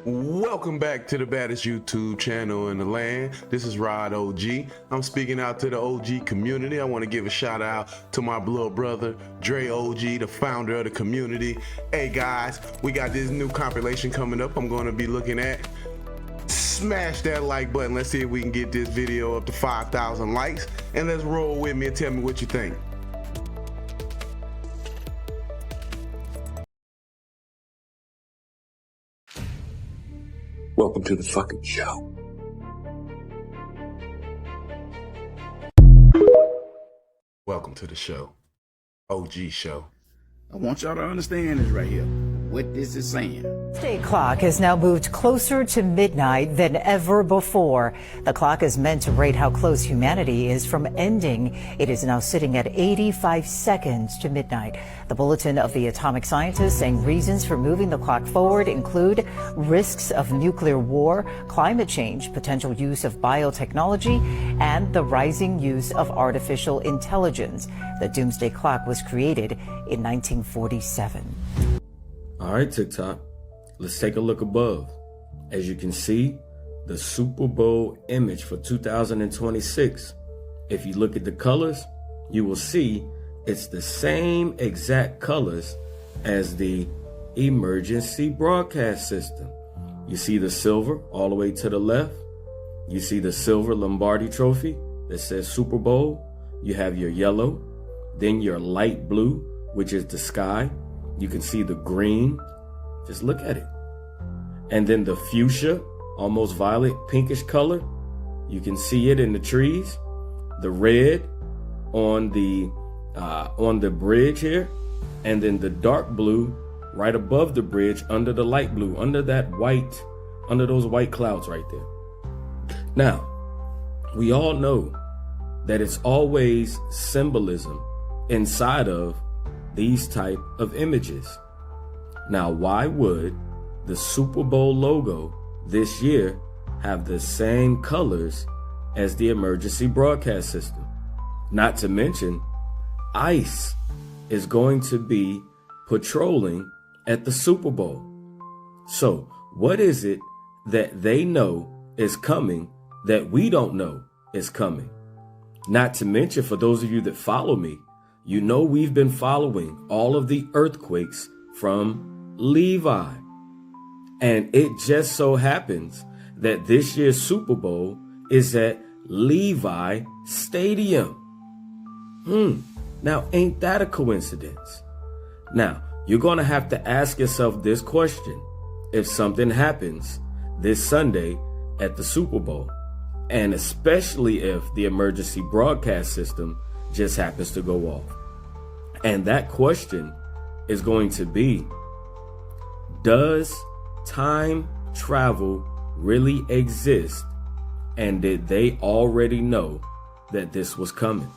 Welcome back to the baddest YouTube channel in the land. This is Rod OG. I'm speaking out to the OG community. I want to give a shout out to my little brother, Dre OG, the founder of the community. Hey guys, we got this new compilation coming up I'm going to be looking at. Smash that like button. Let's see if we can get this video up to 5,000 likes. And let's roll with me and tell me what you think. Welcome to the fucking show. Welcome to the show. OG show. I want y'all to understand this right here, what this is saying. Doomsday Clock has now moved closer to midnight than ever before. The clock is meant to rate how close humanity is from ending. It is now sitting at 85 seconds to midnight. The bulletin of the atomic scientists saying reasons for moving the clock forward include risks of nuclear war, climate change, potential use of biotechnology, and the rising use of artificial intelligence. The Doomsday Clock was created in 1947. All right, TikTok, let's take a look above. As you can see, the Super Bowl image for 2026. If you look at the colors, you will see it's the same exact colors as the emergency broadcast system. You see the silver all the way to the left. You see the silver Lombardi trophy that says Super Bowl. You have your yellow, then your light blue, which is the sky. You can see the green, just look at it. And then the fuchsia, almost violet, pinkish color. You can see it in the trees. The red on the bridge here. And then the dark blue right above the bridge under the light blue, under that white, under those white clouds right there. Now, we all know that it's always symbolism inside of these type of images. Now, why would the Super Bowl logo this year have the same colors as the emergency broadcast system? Not to mention, ICE is going to be patrolling at the Super Bowl. So what is it that they know is coming that we don't know is coming? Not to mention, for those of you that follow me, you know we've been following all of the earthquakes from Levi. And it just so happens that this year's Super Bowl is at Levi Stadium. Now, ain't that a coincidence? Now, you're going to have to ask yourself this question. If something happens this Sunday at the Super Bowl, and especially if the emergency broadcast system just happens to go off. And that question is going to be, does time travel really exist? And did they already know that this was coming?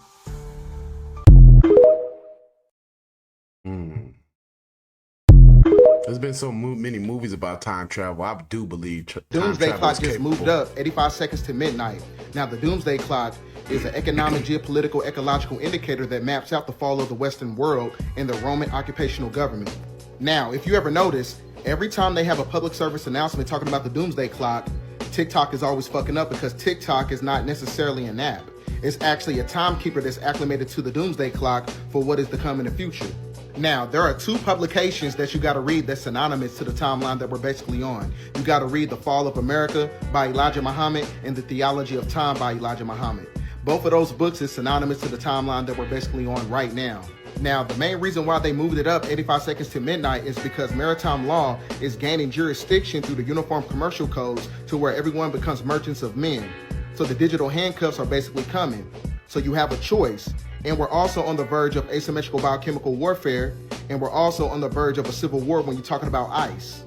There's been so many movies about time travel. I do believe Doomsday Clock just moved up 85 seconds to midnight. Now, the Doomsday Clock is an economic, geopolitical, ecological indicator that maps out the fall of the Western world and the Roman occupational government. Now, if you ever notice, every time they have a public service announcement talking about the Doomsday Clock, TikTok is always fucking up because TikTok is not necessarily an app. It's actually a timekeeper that's acclimated to the Doomsday Clock for what is to come in the future. Now, there are two publications that you got to read that's synonymous to the timeline that we're basically on. You got to read The Fall of America by Elijah Muhammad and The Theology of Time by Elijah Muhammad. Both of those books is synonymous to the timeline that we're basically on right now. Now, the main reason why they moved it up 85 seconds to midnight is because maritime law is gaining jurisdiction through the Uniform Commercial Codes to where everyone becomes merchants of men. So the digital handcuffs are basically coming. So you have a choice. And we're also on the verge of asymmetrical biochemical warfare, and we're also on the verge of a civil war when you're talking about ICE.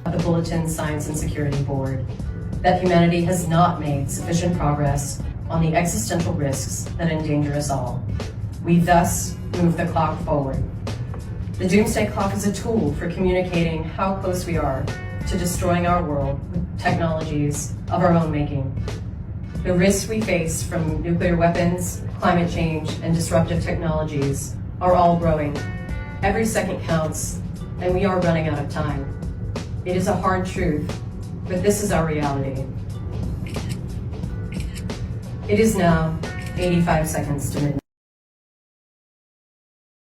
The Bulletin Science and Security Board, that humanity has not made sufficient progress on the existential risks that endanger us all. We thus move the clock forward. The Doomsday Clock is a tool for communicating how close we are to destroying our world with technologies of our own making. The risks we face from nuclear weapons, climate change, and disruptive technologies are all growing. Every second counts, and we are running out of time. It is a hard truth, but this is our reality. It is now 85 seconds to midnight.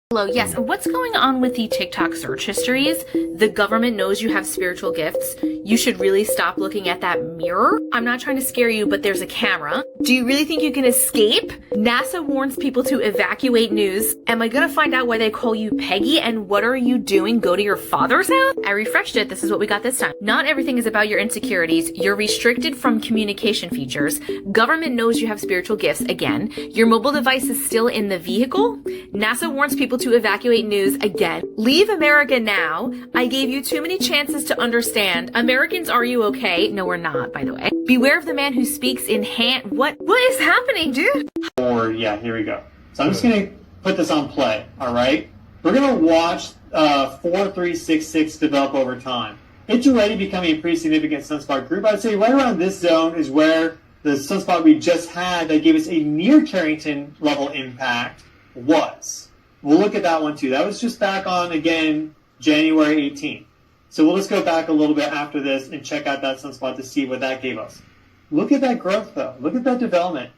Hello, yes. What's going on with the TikTok search histories? The government knows you have spiritual gifts. You should really stop looking at that mirror. I'm not trying to scare you, but there's a camera. Do you really think you can escape? NASA warns people to evacuate news. Am I gonna find out why they call you Peggy? And what are you doing? Go to your father's house? I refreshed it. This is what we got this time. Not everything is about your insecurities. You're restricted from communication features. Government knows you have spiritual gifts again. Your mobile device is still in the vehicle. NASA warns people to evacuate news again. Leave America now. I gave you too many chances to understand. Americans, are you okay? No, we're not, by the way. Beware of the man who speaks in hand. What is happening, dude? Or yeah, here we go. So I'm just gonna put this on play. All right, we're gonna watch 4366 develop over time. It's already becoming a pretty significant sunspot group. I'd say right around this zone is where the sunspot we just had that gave us a near Carrington level impact was. We'll look at that one too. That was just back on, again, January 18th. So we'll just go back a little bit after this and check out that sunspot to see what that gave us. Look at that growth though. Look at that development.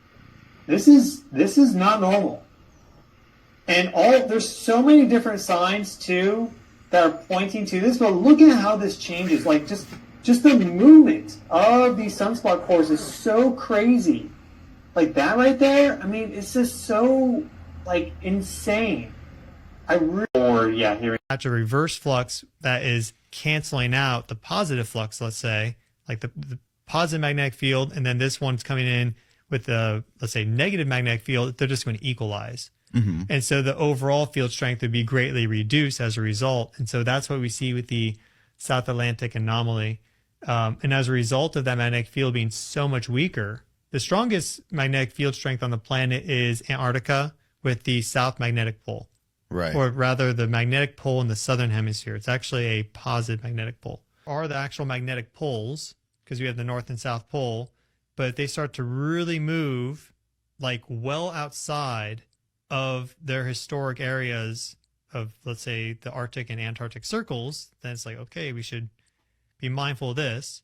This is not normal. And there's so many different signs too that are pointing to this, but look at how this changes. Like just the movement of these sunspot cores is so crazy. Like that right there, I mean, it's just so like insane. That's a reverse flux that is canceling out the positive flux, let's say, like the positive magnetic field, and then this one's coming in with the, let's say, negative magnetic field. They're just going to equalize. Mm-hmm. And so the overall field strength would be greatly reduced as a result. And so that's what we see with the South Atlantic anomaly. And as a result of that magnetic field being so much weaker, the strongest magnetic field strength on the planet is Antarctica with the south magnetic pole. Right. Or rather, the magnetic pole in the southern hemisphere. It's actually a positive magnetic pole. Are the actual magnetic poles, because we have the north and south pole, but they start to really move like well outside of their historic areas of, let's say, the Arctic and Antarctic circles, then it's like, okay, we should be mindful of this.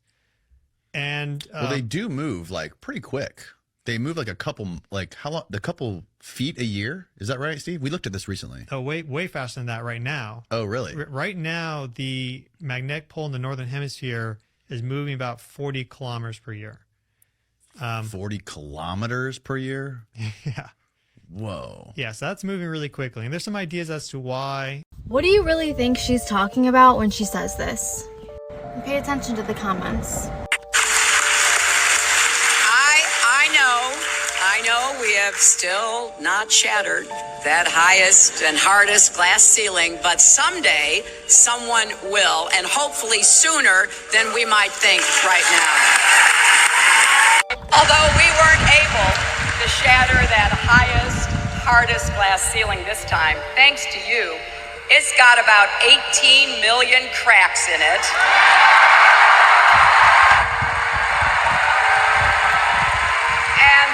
And well, they do move like pretty quick. They move like a couple feet a year. Is that right, Steve? We looked at this recently. Oh, way faster than that right now. Oh, really? Right now, the magnetic pole in the northern hemisphere is moving about 40 kilometers per year. 40 kilometers per year? Yeah. Whoa. Yeah, so that's moving really quickly. And there's some ideas as to why. What do you really think she's talking about when she says this? Pay attention to the comments. I know we have still not shattered that highest and hardest glass ceiling, but someday someone will, and hopefully sooner than we might think right now. Although we weren't able to shatter that highest, hardest glass ceiling this time, thanks to you, it's got about 18 million cracks in it.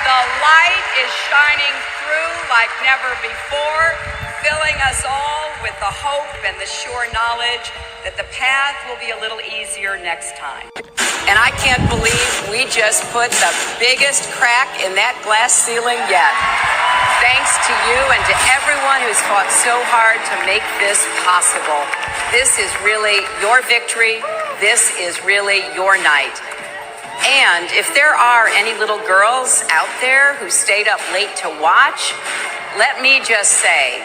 The light is shining through like never before, filling us all with the hope and the sure knowledge that the path will be a little easier next time. And I can't believe we just put the biggest crack in that glass ceiling yet. Thanks to you and to everyone who's fought so hard to make this possible. This is really your victory. This is really your night. And if there are any little girls out there who stayed up late to watch, let me just say,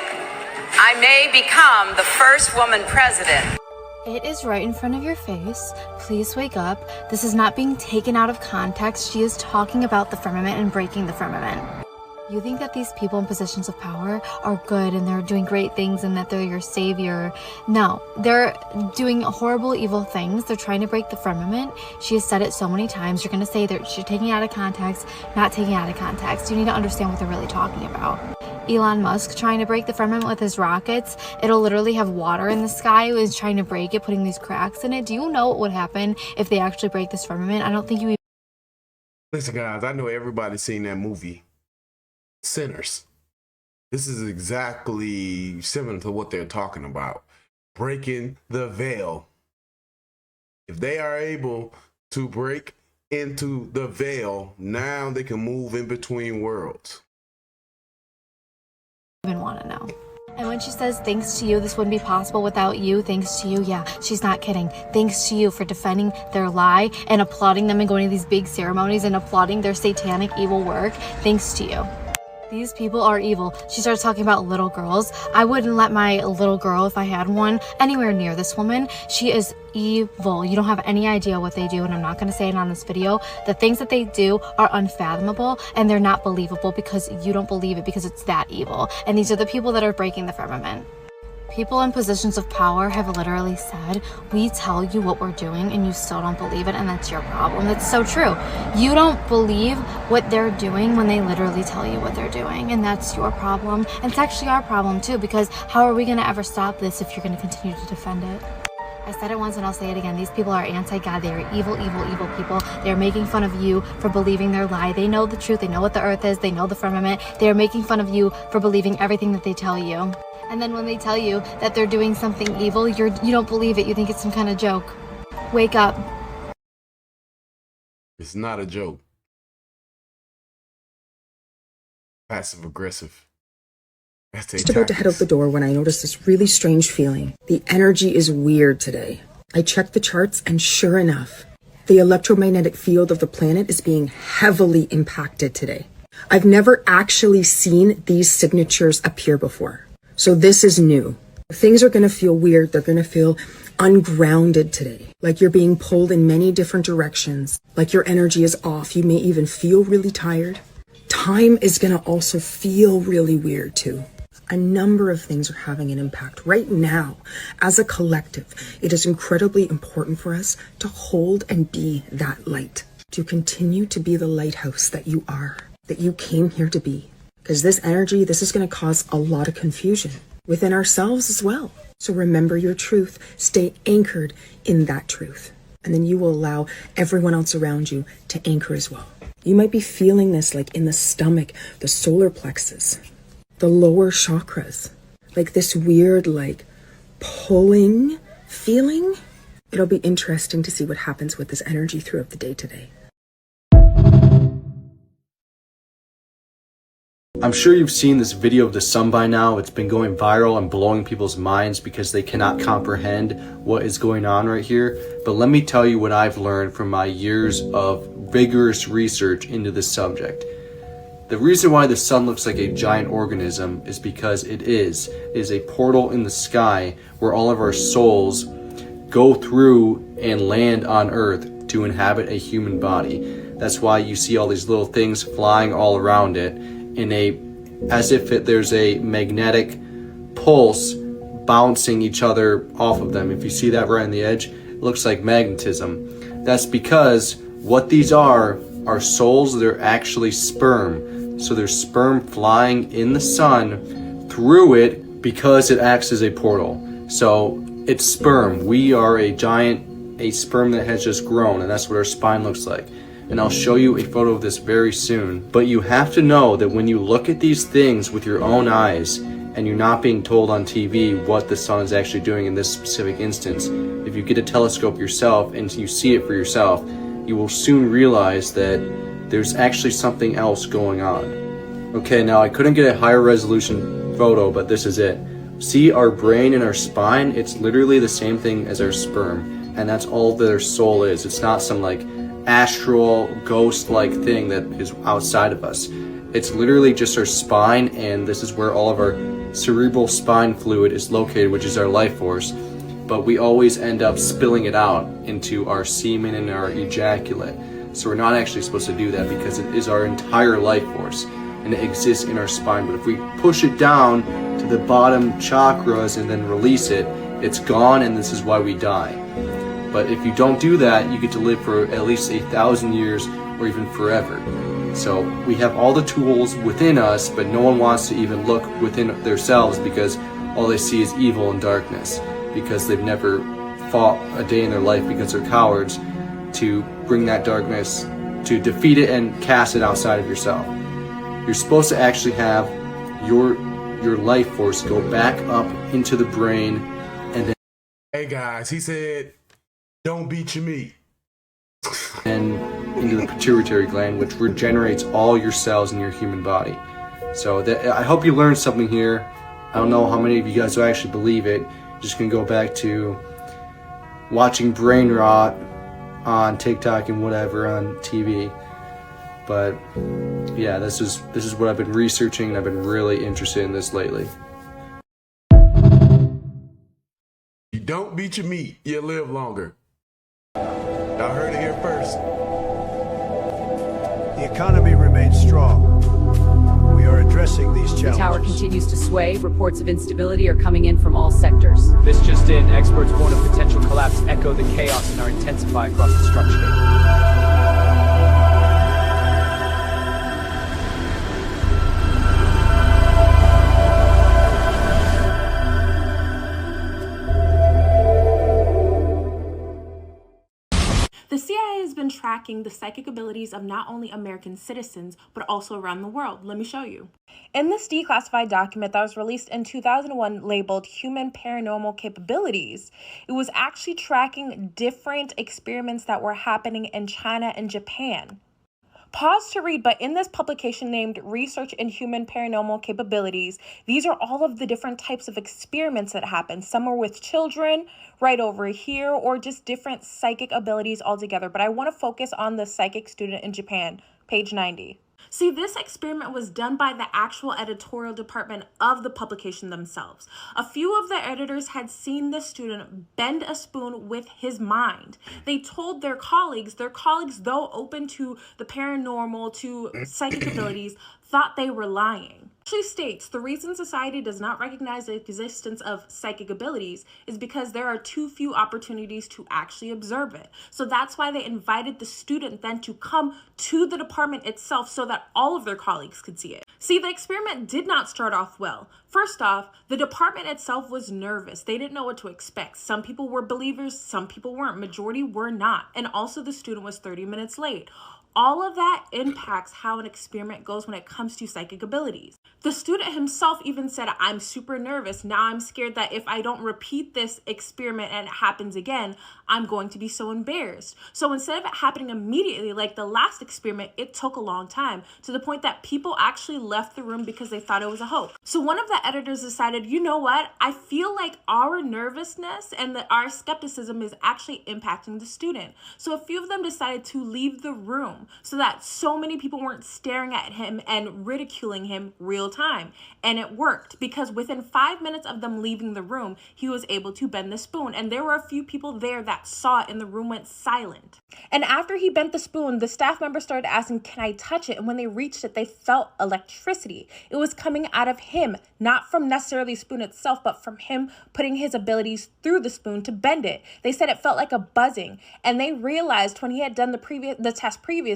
I may become the first woman president. It is right in front of your face. Please wake up. This is not being taken out of context. She is talking about the firmament and breaking the firmament. You think that these people in positions of power are good and they're doing great things and that they're your savior. No, they're doing horrible, evil things. They're trying to break the firmament. She has said it so many times. You're going to say that she's taking it out of context, not taking it out of context. You need to understand what they're really talking about. Elon Musk trying to break the firmament with his rockets. It'll literally have water in the sky. He was trying to break it, putting these cracks in it. Do you know what would happen if they actually break this firmament? I don't think you even... Listen, guys, I know everybody's seen that movie, Sinners. This is exactly similar to what they're talking about. Breaking the veil. If they are able to break into the veil, now they can move in between worlds. Even want to know. And when she says, thanks to you, this wouldn't be possible without you, thanks to you, yeah, she's not kidding. Thanks to you for defending their lie and applauding them and going to these big ceremonies and applauding their satanic evil work. Thanks to you. These people are evil. She starts talking about little girls. I wouldn't let my little girl, if I had one, anywhere near this woman. She is evil. You don't have any idea what they do, and I'm not going to say it on this video. The things that they do are unfathomable, and they're not believable because you don't believe it because it's that evil. And these are the people that are breaking the firmament. People in positions of power have literally said, we tell you what we're doing and you still don't believe it, and that's your problem. That's so true. You don't believe what they're doing when they literally tell you what they're doing, and that's your problem. And it's actually our problem too, because how are we going to ever stop this if you're going to continue to defend it? I said it once and I'll say it again. These people are anti-God. They are evil, evil, evil people. They are making fun of you for believing their lie. They know the truth. They know what the earth is. They know the firmament. They are making fun of you for believing everything that they tell you. And then when they tell you that they're doing something evil, you don't believe it. You think it's some kind of joke. Wake up. It's not a joke. Passive aggressive. That's Just about to head out the door when I noticed this really strange feeling. The energy is weird today. I checked the charts and sure enough, the electromagnetic field of the planet is being heavily impacted today. I've never actually seen these signatures appear before. So this is new. Things are going to feel weird. They're going to feel ungrounded today. Like you're being pulled in many different directions. Like your energy is off. You may even feel really tired. Time is going to also feel really weird too. A number of things are having an impact right now. As a collective, it is incredibly important for us to hold and be that light. To continue to be the lighthouse that you are, that you came here to be. Because this energy, this is going to cause a lot of confusion within ourselves as well. So remember your truth, stay anchored in that truth. And then you will allow everyone else around you to anchor as well. You might be feeling this like in the stomach, the solar plexus, the lower chakras, like this weird, like pulling feeling. It'll be interesting to see what happens with this energy throughout the day today. I'm sure you've seen this video of the sun by now. It's been going viral and blowing people's minds because they cannot comprehend what is going on right here. But let me tell you what I've learned from my years of vigorous research into this subject. The reason why the sun looks like a giant organism is because it is a portal in the sky where all of our souls go through and land on Earth to inhabit a human body. That's why you see all these little things flying all around it as if there's a magnetic pulse bouncing each other off of them. If you see that right on the edge, it looks like magnetism. That's because what these are souls. They're actually sperm. So there's sperm flying in the sun through it because it acts as a portal. So it's sperm. We are a sperm that has just grown, and that's what our spine looks like. And I'll show you a photo of this very soon. But you have to know that when you look at these things with your own eyes, and you're not being told on TV what the sun is actually doing in this specific instance, if you get a telescope yourself and you see it for yourself, you will soon realize that there's actually something else going on. Okay, now I couldn't get a higher resolution photo, but this is it. See our brain and our spine? It's literally the same thing as our sperm, and that's all that our soul is. It's not some like astral ghost-like thing that is outside of us. It's literally just our spine, and this is where all of our cerebral spine fluid is located, which is our life force. But we always end up spilling it out into our semen and our ejaculate. So we're not actually supposed to do that because it is our entire life force and it exists in our spine. But if we push it down to the bottom chakras and then release it, it's gone, and this is why we die. But if you don't do that, you get to live for at least 1,000 years or even forever. So we have all the tools within us, but no one wants to even look within themselves because all they see is evil and darkness, because they've never fought a day in their life because they're cowards to bring that darkness, to defeat it and cast it outside of yourself. You're supposed to actually have your life force go back up into the brain and then... Hey guys, he said Don't beat your meat. And into the pituitary gland, which regenerates all your cells in your human body. So I hope you learned something here. I don't know how many of you guys will actually believe it. Just gonna go back to watching brain rot on TikTok and whatever on TV. But yeah, this is what I've been researching, and I've been really interested in this lately. You don't beat your meat, you live longer. Y'all heard it here first. The economy remains strong. We are addressing these challenges. The tower continues to sway. Reports of instability are coming in from all sectors. This just in, experts warn of potential collapse echo the chaos and are intensifying across the structure. The CIA has been tracking the psychic abilities of not only American citizens, but also around the world. Let me show you. In this declassified document that was released in 2001 labeled Human Paranormal Capabilities, it was actually tracking different experiments that were happening in China and Japan. Pause to read, but in this publication named Research in Human Paranormal Capabilities, these are all of the different types of experiments that happen. Some are with children, right over here, or just different psychic abilities altogether. But I want to focus on the psychic student in Japan, page 90. See, this experiment was done by the actual editorial department of the publication themselves. A few of the editors had seen the student bend a spoon with his mind. They told their colleagues, though open to the paranormal, to psychic abilities, thought they were lying. Actually states the reason society does not recognize the existence of psychic abilities is because there are too few opportunities to actually observe it. So that's why they invited the student then to come to the department itself so that all of their colleagues could see it. See, the experiment did not start off well. First off, the department itself was nervous. They didn't know what to expect. Some people were believers, some people weren't. Majority were not. And also the student was 30 minutes late. All of that impacts how an experiment goes when it comes to psychic abilities. The student himself even said, I'm super nervous. Now I'm scared that if I don't repeat this experiment and it happens again, I'm going to be so embarrassed. So instead of it happening immediately, like the last experiment, it took a long time to the point that people actually left the room because they thought it was a hoax. So one of the editors decided, you know what? I feel like our nervousness and our skepticism is actually impacting the student. So a few of them decided to leave the room so that so many people weren't staring at him and ridiculing him real time. And it worked because within 5 minutes of them leaving the room, he was able to bend the spoon. And there were a few people there that saw it and the room went silent. And after he bent the spoon, the staff members started asking, can I touch it? And when they reached it, they felt electricity. It was coming out of him, not from necessarily the spoon itself, but from him putting his abilities through the spoon to bend it. They said it felt like a buzzing. And they realized when he had done the test previously,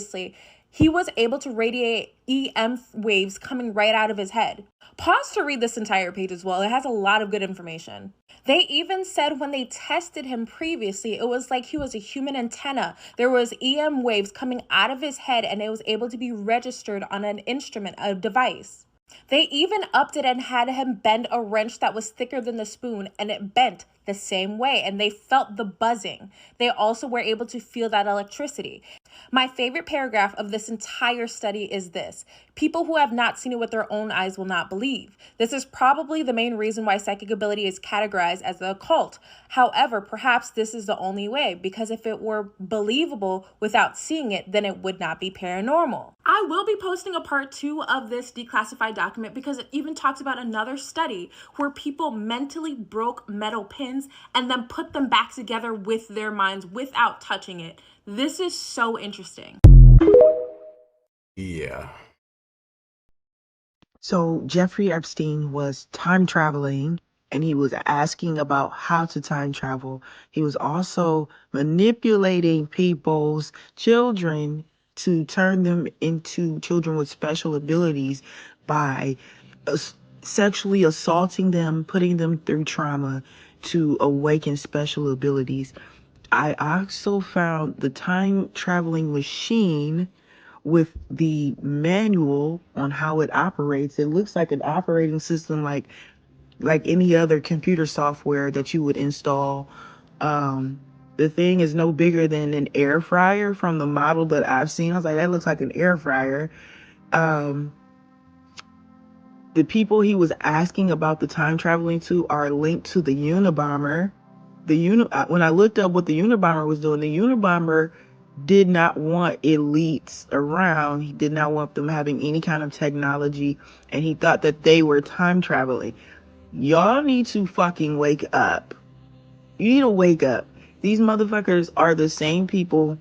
he was able to radiate EM waves coming right out of his head. Pause to read this entire page as well. It has a lot of good information. They even said when they tested him previously, it was like he was a human antenna. There was EM waves coming out of his head and it was able to be registered on an instrument, a device. They even upped it and had him bend a wrench that was thicker than the spoon, and it bent the same way, and they felt the buzzing. They also were able to feel that electricity. My favorite paragraph of this entire study is this: people who have not seen it with their own eyes will not believe. This is probably the main reason why psychic ability is categorized as the occult. However, perhaps this is the only way, because if it were believable without seeing it, then it would not be paranormal. I will be posting a part 2 of this declassified document because it even talks about another study where people mentally broke metal pins and then put them back together with their minds without touching it. This is so interesting. Yeah. So Jeffrey Epstein was time traveling and he was asking about how to time travel. He was also manipulating people's children to turn them into children with special abilities by sexually assaulting them, putting them through trauma to awaken special abilities. I also found the time traveling machine with the manual on how it operates. It looks like an operating system like any other computer software that you would install. The thing is no bigger than an air fryer from the model that I've seen. I was like, that looks like an air fryer. The people he was asking about the time traveling to are linked to the Unabomber. When I looked up what the Unabomber was doing, the Unabomber did not want elites around. He did not want them having any kind of technology, and he thought that they were time traveling. Y'all need to fucking wake up. You need to wake up. These motherfuckers are the same people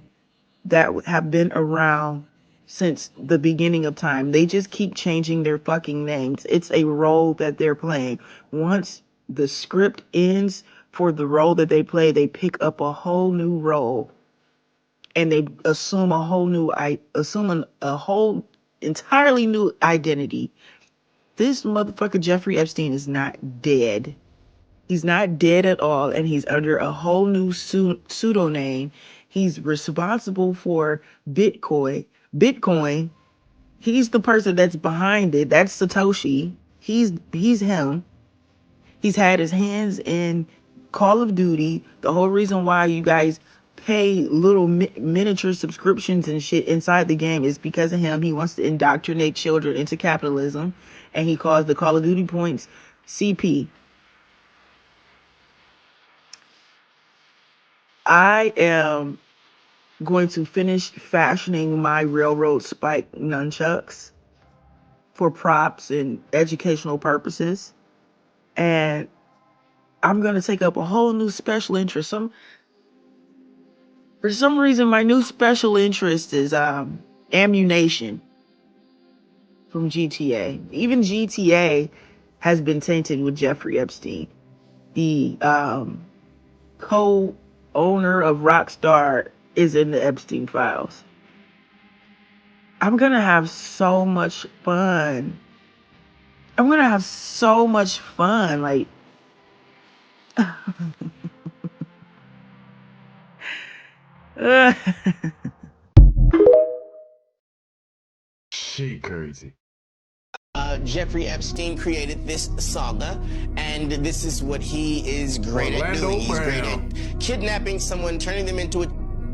that have been around since the beginning of time. They just keep changing their fucking names. It's a role that they're playing. Once the script ends for the role that they play, they pick up a whole new role and they assume a whole entirely new identity. This motherfucker Jeffrey Epstein is not dead. He's not dead at all, and he's under a whole new pseudonym. He's responsible for Bitcoin. He's the person that's behind it. That's Satoshi. He's him. He's had his hands in Call of Duty. The whole reason why you guys pay little miniature subscriptions and shit inside the game is because of him. He wants to indoctrinate children into capitalism, and he calls the Call of Duty points CP. I am going to finish fashioning my railroad spike nunchucks for props and educational purposes. And I'm going to take up a whole new special interest. For some reason, my new special interest is ammunition from GTA. Even GTA has been tainted with Jeffrey Epstein. The co-owner of Rockstar is in the Epstein files. I'm gonna have so much fun. Like, She crazy. Jeffrey Epstein created this saga, and this is what he is great at doing. He's great at kidnapping someone, turning them into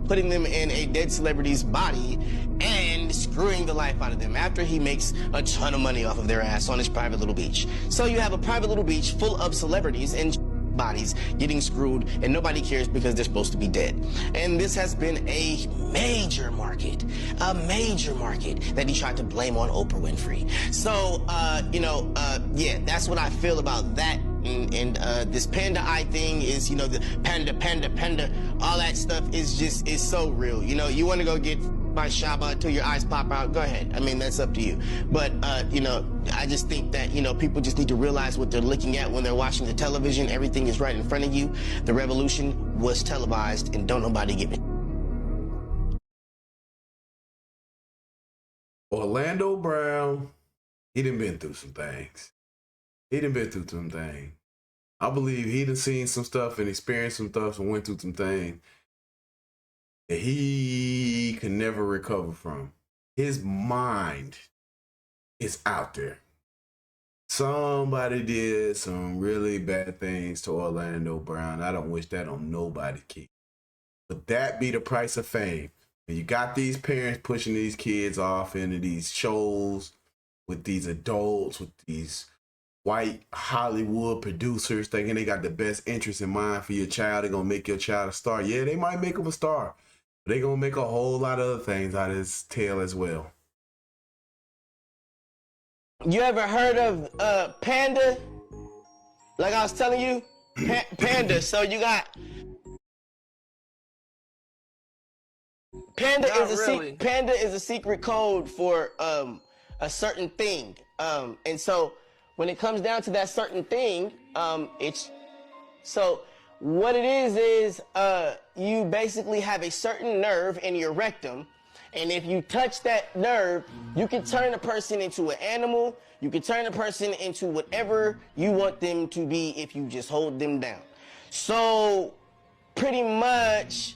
putting them in a dead celebrity's body, and screwing the life out of them after he makes a ton of money off of their ass on his private little beach. So you have a private little beach full of celebrities and bodies getting screwed, and nobody cares because they're supposed to be dead. And this has been a major market that he tried to blame on Oprah Winfrey. So, yeah, that's what I feel about that. And this panda eye thing is, the panda, all that stuff is so real. You want to go get my shaba until your eyes pop out, go ahead. I mean, that's up to you. But, I just think that, people just need to realize what they're looking at when they're watching the television. Everything is right in front of you. The revolution was televised, and don't nobody get me. Orlando Brown, he done been through some things. I believe he done seen some stuff and experienced some stuff and went through some things that he can never recover from. His mind is out there. Somebody did some really bad things to Orlando Brown. I don't wish that on nobody, kid. But that be the price of fame. And you got these parents pushing these kids off into these shows with these adults, with these white Hollywood producers thinking they got the best interest in mind for your child. They're going to make your child a star. Yeah, they might make him a star, but they're going to make a whole lot of other things out of his tail as well. You ever heard of Panda? Like I was telling you, Panda. So you got Panda Panda is a secret code for a certain thing. And so when it comes down to that certain thing, it's so what it is you basically have a certain nerve in your rectum. And if you touch that nerve, you can turn a person into an animal. You can turn a person into whatever you want them to be if you just hold them down. So pretty much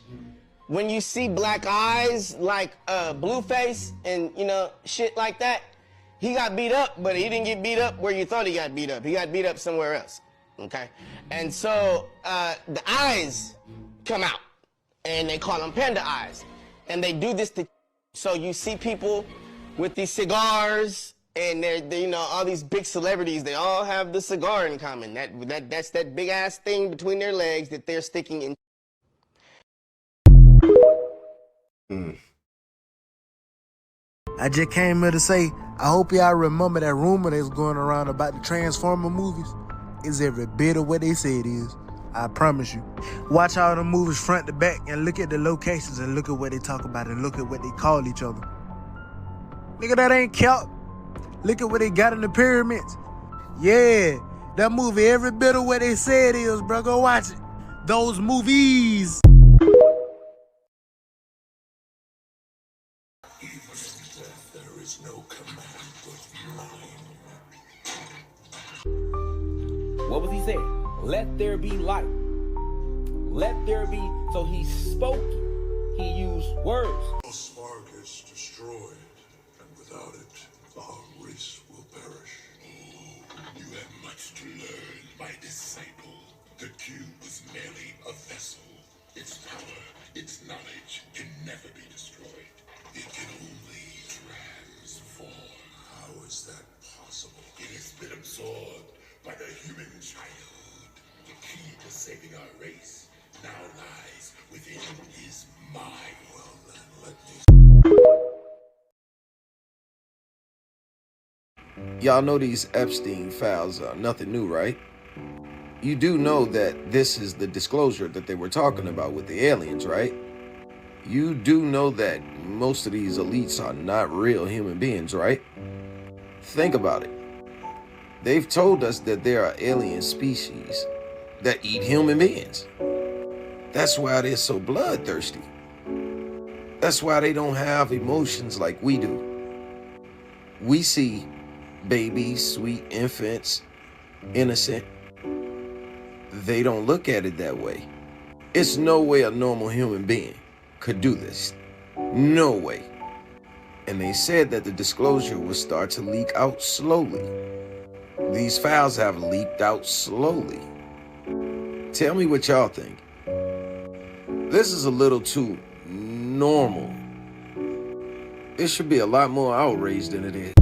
when you see black eyes like Blueface and, shit like that, he got beat up, but he didn't get beat up where you thought he got beat up. He got beat up somewhere else, okay? And so the eyes come out. and they call them panda eyes. And they do this to, so you see people with these cigars, and they're you know, all these big celebrities, they all have the cigar in common. That's that big ass thing between their legs that they're sticking in. I just came here to say, I hope y'all remember that rumor that's going around about the Transformer movies. It's every bit of what they say it is. I promise you. Watch all the movies front to back and look at the locations and look at what they talk about and look at what they call each other. Nigga, that ain't cap. Look at what they got in the pyramids. Yeah, that movie every bit of what they say it is, bro. Go watch it. Those movies. There is no command but mine. What was he saying? Let there be light. Let there be. So he spoke it. He used words. The spark is destroyed, and without it, our race will perish. Oh, you have much to learn, my disciple. The cube was merely a vessel. Its power, its knowledge can never be destroyed. It can only transform. How is that possible? It has been absorbed by the human child. The key to saving our race now lies within his mind. Well then, let me... Y'all know these Epstein files are nothing new, right? You do know that this is the disclosure that they were talking about with the aliens, right? You do know that most of these elites are not real human beings, right? Think about it. They've told us that there are alien species that eat human beings. That's why they're so bloodthirsty. That's why they don't have emotions like we do. We see babies, sweet infants, innocent. They don't look at it that way. It's no way a normal human being could do this. No way. And they said that the disclosure would start to leak out slowly. These files have leaked out slowly. Tell me what y'all think. This is a little too normal. It should be a lot more outraged than it is.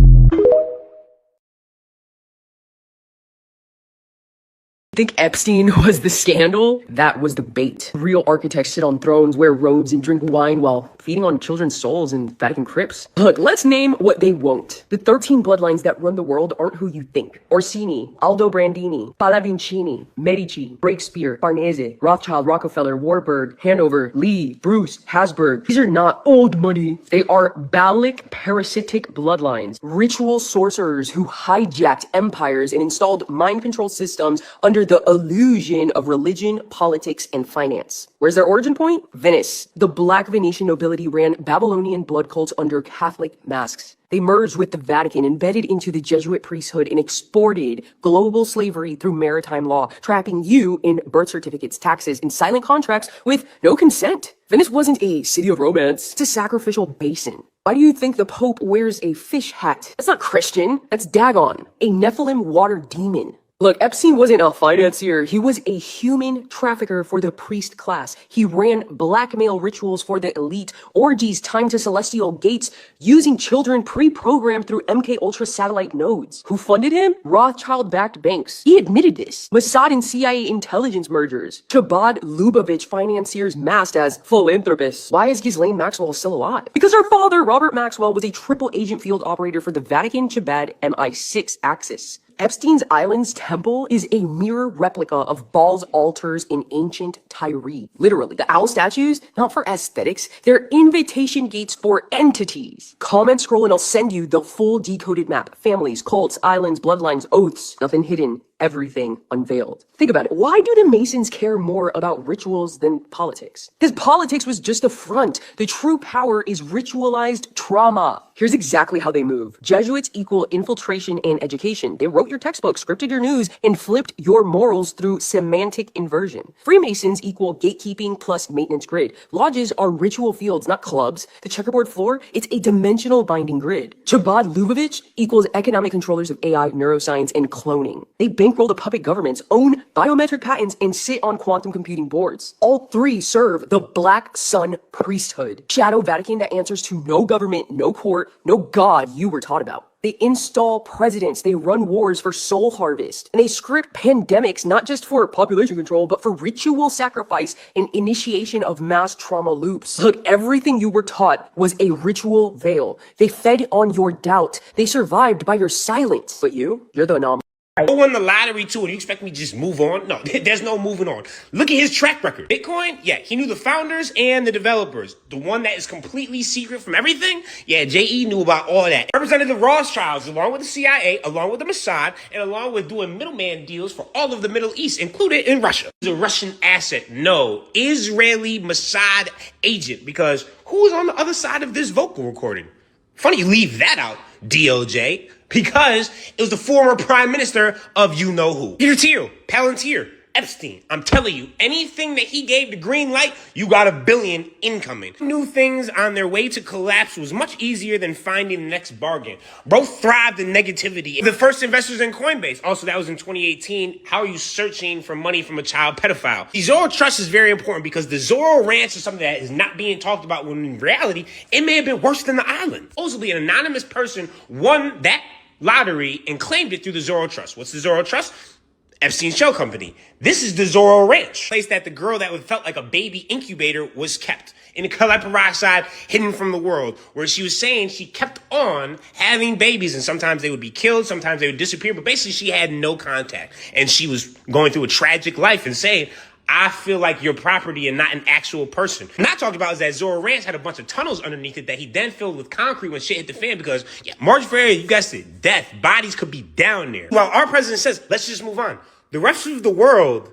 Think Epstein was the scandal? That was the bait. Real architects sit on thrones, wear robes, and drink wine while feeding on children's souls in Vatican crypts. Look, let's name what they won't. The 13 bloodlines that run the world aren't who you think. Orsini, Aldo Brandini, Pallavicini, Medici, Breakspear, Farnese, Rothschild, Rockefeller, Warburg, Hanover, Lee, Bruce, Habsburg. These are not old money. They are Baalic parasitic bloodlines. Ritual sorcerers who hijacked empires and installed mind control systems under the illusion of religion, politics, and finance. Where's their origin point? Venice. The black Venetian nobility ran Babylonian blood cults under Catholic masks. They merged with the Vatican, embedded into the Jesuit priesthood, and exported global slavery through maritime law, trapping you in birth certificates, taxes, and silent contracts with no consent. Venice wasn't a city of romance. It's a sacrificial basin. Why do you think the Pope wears a fish hat? That's not Christian. That's Dagon, a Nephilim water demon. Look, Epstein wasn't a financier. He was a human trafficker for the priest class. He ran blackmail rituals for the elite, orgies timed to celestial gates, using children pre-programmed through MK Ultra satellite nodes. Who funded him? Rothschild-backed banks. He admitted this. Mossad and CIA intelligence mergers. Chabad Lubavitch financiers masked as philanthropists. Why is Ghislaine Maxwell still alive? Because her father, Robert Maxwell, was a triple agent field operator for the Vatican Chabad MI6 axis. Epstein's Island's temple is a mirror replica of Baal's altars in ancient Tyre. Literally, the owl statues, not for aesthetics, they're invitation gates for entities. Comment, scroll, and I'll send you the full decoded map. Families, cults, islands, bloodlines, oaths, nothing hidden. Everything unveiled. Think about it. Why do the Masons care more about rituals than politics? Because politics was just a front. The true power is ritualized trauma. Here's exactly how they move. Jesuits equal infiltration and education. They wrote your textbook, scripted your news, and flipped your morals through semantic inversion. Freemasons equal gatekeeping plus maintenance grid. Lodges are ritual fields, not clubs. The checkerboard floor, it's a dimensional binding grid. Chabad Lubavitch equals economic controllers of AI, neuroscience, and cloning. They bankroll the puppet governments, own biometric patents, and sit on quantum computing boards. All three serve the Black Sun priesthood, shadow Vatican that answers to no government, no court, no god you were taught about. They install presidents, they run wars for soul harvest, and they script pandemics not just for population control, but for ritual sacrifice and initiation of mass trauma loops. Look, everything you were taught was a ritual veil. They fed on your doubt. They survived by your silence. But you're the anomaly. I won the lottery too, and you expect me to just move on? No, there's no moving on. Look at his track record. Bitcoin, yeah, he knew the founders and the developers. The one that is completely secret from everything, yeah, J.E. knew about all that. Represented the Rothschilds, along with the CIA, along with the Mossad, and along with doing middleman deals for all of the Middle East, included in Russia. He's a Russian asset, no, Israeli Mossad agent, because who is on the other side of this vocal recording? Funny you leave that out, DOJ. Because it was the former prime minister of you-know-who. Peter Thiel, Palantir, Epstein. I'm telling you, anything that he gave the green light, you got $1 billion incoming. New things on their way to collapse was much easier than finding the next bargain. Both thrived in negativity. The first investors in Coinbase, also that was in 2018. How are you searching for money from a child pedophile? The Zorro Trust is very important because the Zorro Ranch is something that is not being talked about when in reality, it may have been worse than the island. Supposedly an anonymous person won that lottery and claimed it through the Zorro Trust. What's the Zorro Trust? Epstein's shell company. This is the Zorro Ranch, place that the girl that felt like a baby incubator was kept in a carbon peroxide hidden from the world, where she was saying she kept on having babies and sometimes they would be killed, sometimes they would disappear, but basically she had no contact and she was going through a tragic life and saying, I feel like your property and not an actual person. And I talked about is that Zorro Ranch had a bunch of tunnels underneath it that he then filled with concrete when shit hit the fan because, yeah, March for area, you guys said death. Bodies could be down there. While our president says, let's just move on. The rest of the world,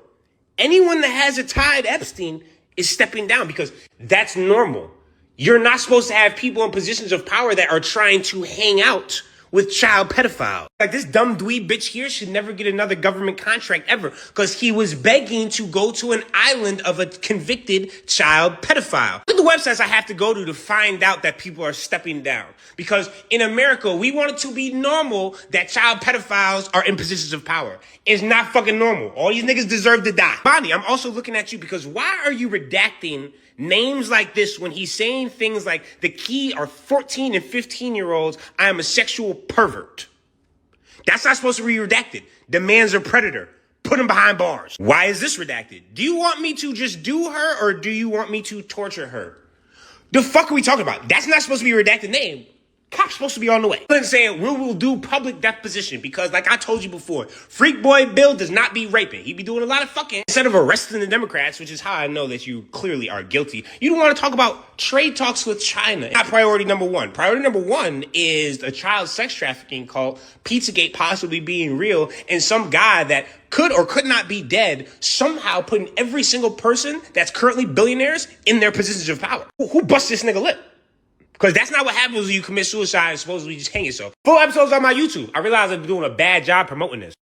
anyone that has a tie to Epstein is stepping down because that's normal. You're not supposed to have people in positions of power that are trying to hang out with child pedophiles. Like this dumb dweeb bitch here should never get another government contract ever because he was begging to go to an island of a convicted child pedophile. Look at the websites I have to go to find out that people are stepping down. Because in America, we want it to be normal that child pedophiles are in positions of power. It's not fucking normal. All these niggas deserve to die. Bonnie, I'm also looking at you because why are you redacting names like this when he's saying things like the key are 14 and 15-year-olds, I am a sexual pervert. That's not supposed to be redacted. The man's a predator. Put him behind bars. Why is this redacted? Do you want me to just do her or do you want me to torture her? The fuck are we talking about? That's not supposed to be a redacted name. Cop's supposed to be on the way. I'm saying we will do public deposition because, like I told you before, Freak Boy Bill does not be raping. He be doing a lot of fucking. Instead of arresting the Democrats, which is how I know that you clearly are guilty, you don't want to talk about trade talks with China. Not priority number one. Priority number one is a child sex trafficking cult, Pizzagate possibly being real, and some guy that could or could not be dead somehow putting every single person that's currently billionaires in their positions of power. Who bust this nigga lip? Because that's not what happens when you commit suicide and supposedly just hang yourself. Full episodes on my YouTube. I realize I'm doing a bad job promoting this.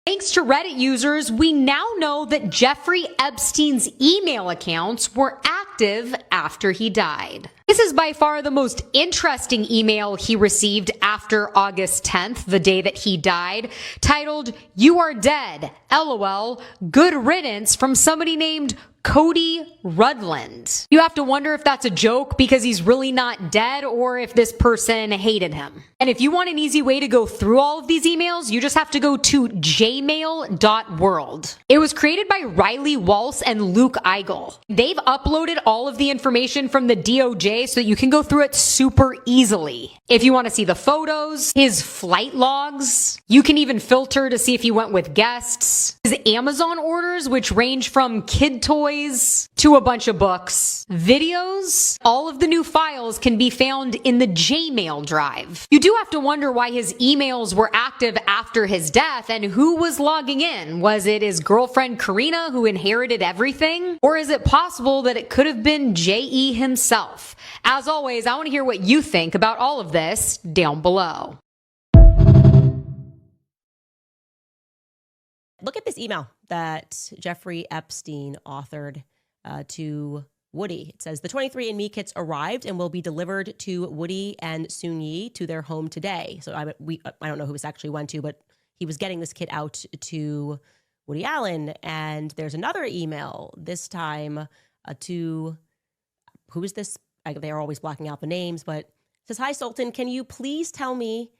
Thanks to Reddit users, we now know that Jeffrey Epstein's email accounts were active after he died. This is by far the most interesting email he received after August 10th, the day that he died, titled, "You are dead, LOL, good riddance," from somebody named Cody Rudland. You have to wonder if that's a joke because he's really not dead or if this person hated him. And if you want an easy way to go through all of these emails, you just have to go to jmail.world. It was created by Riley Walsh and Luke Eigel. They've uploaded all of the information from the DOJ so that you can go through it super easily. If you want to see the photos, his flight logs, you can even filter to see if he went with guests, his Amazon orders, which range from kid toys to a bunch of books, videos. All of the new files can be found in the Jmail drive. You do have to wonder why his emails were active after his death and who was logging in. Was it his girlfriend Karina who inherited everything? Or is it possible that it could have been J.E. himself? As always, I want to hear what you think about all of this down below. Look at this email that Jeffrey Epstein authored to Woody. It says, the 23andMe kits arrived and will be delivered to Woody and Soon-Yi to their home today. So I don't know who this actually went to, but he was getting this kit out to Woody Allen. And there's another email, this time to, who is this? They're always blocking out the names, but it says, hi, Sultan, can you please tell me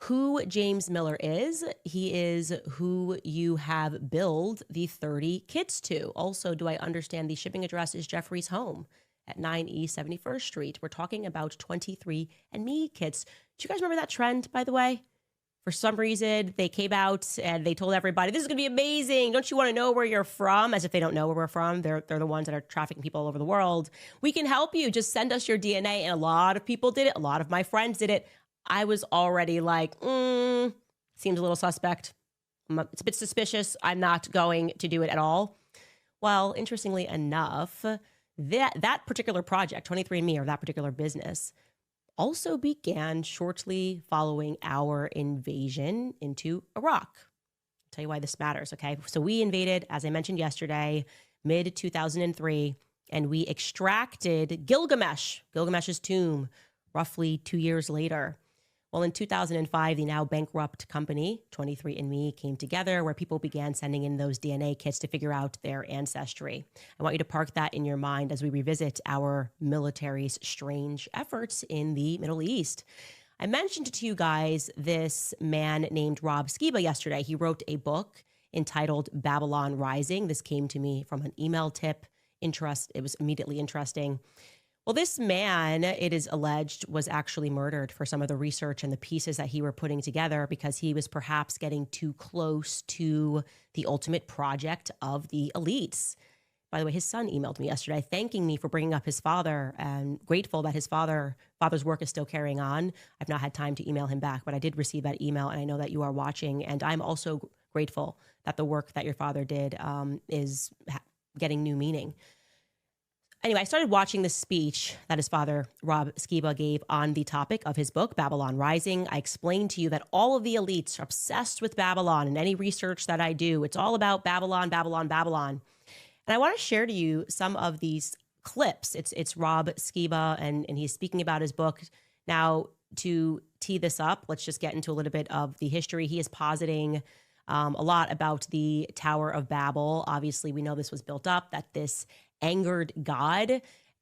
who James Miller is? He is who you have billed the 30 kits to. Also, do I understand the shipping address is Jeffrey's home at 9 East 71st Street? We're talking about 23andMe kits. Do you guys remember that trend, by the way? For some reason, they came out and they told everybody, this is going to be amazing. Don't you want to know where you're from? As if they don't know where we're from. They're the ones that are trafficking people all over the world. We can help you. Just send us your DNA. And a lot of people did it. A lot of my friends did it. I was already like, seems a little suspect. It's a bit suspicious. I'm not going to do it at all. Well, interestingly enough, that particular project, 23andMe, or that particular business, also began shortly following our invasion into Iraq. I'll tell you why this matters, okay? So we invaded, as I mentioned yesterday, mid-2003, and we extracted Gilgamesh's tomb, roughly 2 years later. Well, in 2005, the now bankrupt company, 23andMe, came together where people began sending in those DNA kits to figure out their ancestry. I want you to park that in your mind as we revisit our military's strange efforts in the Middle East. I mentioned to you guys this man named Rob Skiba yesterday. He wrote a book entitled Babylon Rising. This came to me from an email tip. It was immediately interesting. Well, this man, it is alleged, was actually murdered for some of the research and the pieces that he were putting together because he was perhaps getting too close to the ultimate project of the elites. By the way, his son emailed me yesterday thanking me for bringing up his father and grateful that his father's work is still carrying on. I've not had time to email him back, but I did receive that email, and I know that you are watching, and I'm also grateful that the work that your father did is getting new meaning. Anyway, I started watching this speech that his father, Rob Skiba, gave on the topic of his book, Babylon Rising. I explained to you that all of the elites are obsessed with Babylon, and any research that I do, it's all about Babylon, Babylon, Babylon. And I want to share to you some of these clips. It's Rob Skiba, and he's speaking about his book. Now, to tee this up, let's just get into a little bit of the history. He is positing a lot about the Tower of Babel. Obviously, we know this was built up, that this angered God.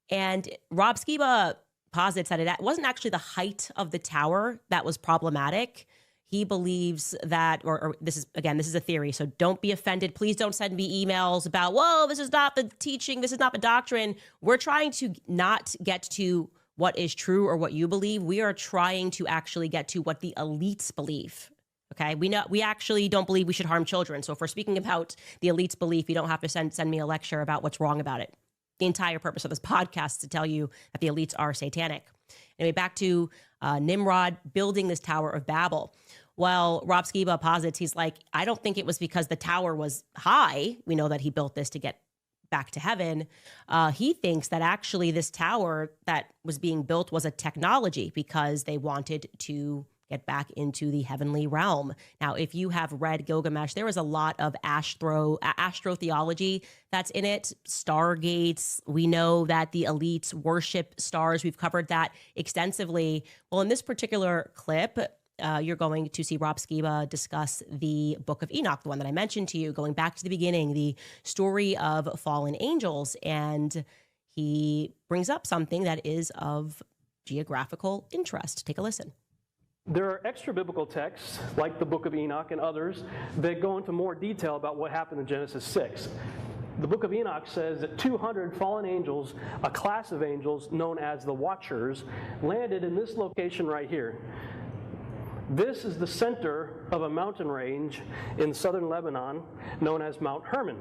And Rob Skiba posits that it wasn't actually the height of the tower that was problematic. He believes that, or this is a theory, so don't be offended. Please don't send me emails about, whoa, this is not the teaching, this is not the doctrine. We're trying to not get to what is true or what you believe. We are trying to actually get to what the elites believe. Okay, we actually don't believe we should harm children. So if we're speaking about the elite's belief, you don't have to send me a lecture about what's wrong about it. The entire purpose of this podcast is to tell you that the elites are satanic. Anyway, back to Nimrod building this Tower of Babel. Well, Rob Skiba posits, he's like, I don't think it was because the tower was high. We know that he built this to get back to heaven. He thinks that actually this tower that was being built was a technology because they wanted to get back into the heavenly realm. Now, if you have read Gilgamesh, there was a lot of astrotheology that's in it, stargates. We know that the elites worship stars. We've covered that extensively. Well, in this particular clip, you're going to see Rob Skiba discuss the Book of Enoch, the one that I mentioned to you, going back to the beginning, the story of fallen angels. And he brings up something that is of geographical interest. Take a listen. There are extra biblical texts, like the Book of Enoch and others, that go into more detail about what happened in Genesis 6. The Book of Enoch says that 200 fallen angels, a class of angels known as the Watchers, landed in this location right here. This is the center of a mountain range in southern Lebanon known as Mount Hermon.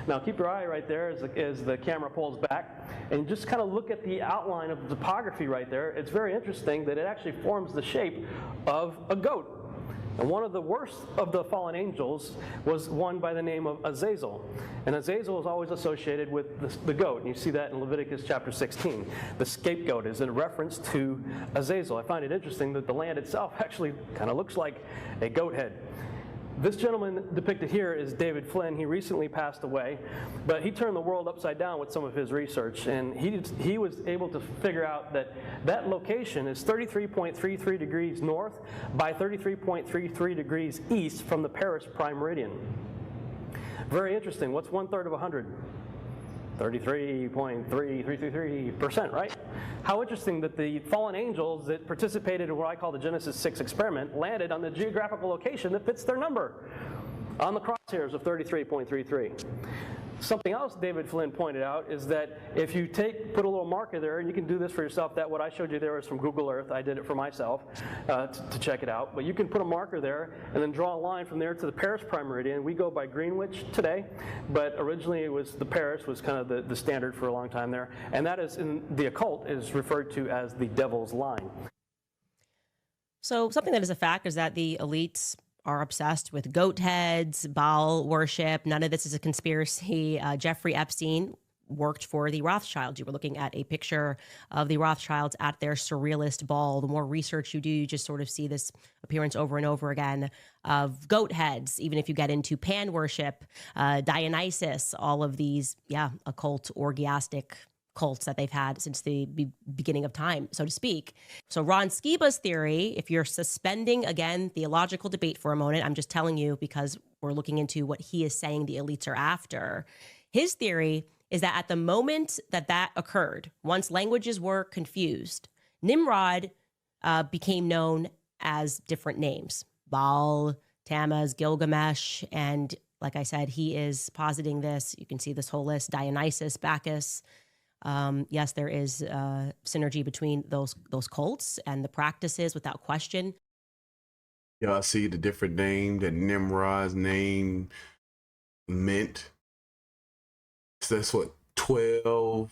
Now keep your eye right there as the camera pulls back and just kind of look at the outline of the topography right there. It's very interesting that it actually forms the shape of a goat. And one of the worst of the fallen angels was one by the name of Azazel. And Azazel is always associated with the goat. And you see that in Leviticus chapter 16. The scapegoat is in reference to Azazel. I find it interesting that the land itself actually kind of looks like a goat head. This gentleman depicted here is David Flynn. He recently passed away, but he turned the world upside down with some of his research, and he was able to figure out that that location is 33.33 degrees north by 33.33 degrees east from the Paris prime meridian. Very interesting. What's 1/3 of 100? 33.3333%, right? How interesting that the fallen angels that participated in what I call the Genesis 6 experiment landed on the geographical location that fits their number on the crosshairs of 33.33. Something else David Flynn pointed out is that if you put a little marker there, and you can do this for yourself, that what I showed you there is from Google Earth. I did it for myself to check it out. But you can put a marker there and then draw a line from there to the Paris prime meridian. We go by Greenwich today, but originally it was the Paris was kind of the standard for a long time there. And that is, in the occult, is referred to as the devil's line. So something that is a fact is that the elites are obsessed with goat heads, Baal worship. None of this is a conspiracy. Jeffrey Epstein worked for the Rothschilds. You were looking at a picture of the Rothschilds at their surrealist ball. The more research you do, you just sort of see this appearance over and over again of goat heads. Even if you get into Pan worship, Dionysus, all of these, occult, orgiastic cults that they've had since the beginning of time, so to speak. So Ron Skiba's theory, if you're suspending, again, theological debate for a moment, I'm just telling you because we're looking into what he is saying the elites are after. His theory is that at the moment that occurred, once languages were confused, Nimrod became known as different names. Baal, Tammuz, Gilgamesh, and like I said, he is positing this. You can see this whole list, Dionysus, Bacchus. Yes, there is synergy between those cults and the practices without question. Y'all see the different name that Nimrod's name meant. So that's what, 12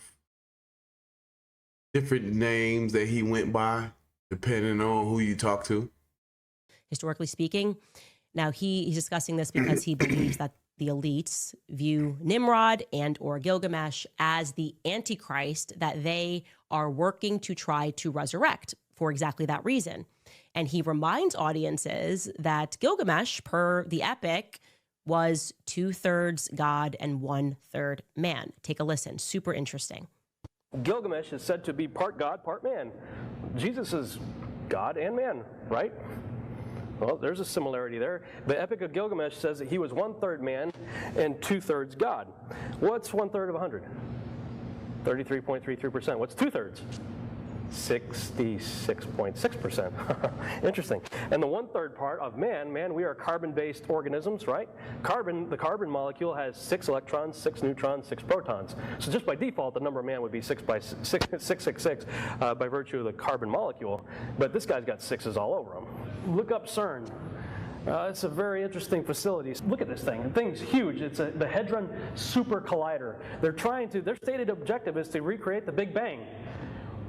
different names that he went by, depending on who you talk to. Historically speaking. Now he's discussing this because he believes that the elites view Nimrod and or Gilgamesh as the Antichrist that they are working to try to resurrect for exactly that reason. And he reminds audiences that Gilgamesh, per the epic, was 2/3 God and 1/3 man. Take a listen. Super interesting. Gilgamesh is said to be part God, part man. Jesus is God and man, right? Well, there's a similarity there. The Epic of Gilgamesh says that he was 1/3 man and 2/3 God. What's 1/3 of 100? 33.33%. What's 2/3? 66.6%. Interesting. And the 1/3 part of man, we are carbon-based organisms, right? The carbon molecule has 6 electrons, 6 neutrons, 6 protons. So just by default, the number of man would be 666 by virtue of the carbon molecule. But this guy's got 6s all over him. Look up CERN. It's a very interesting facility. Look at this thing. The thing's huge. It's the Hadron Super Collider. Their stated objective is to recreate the Big Bang.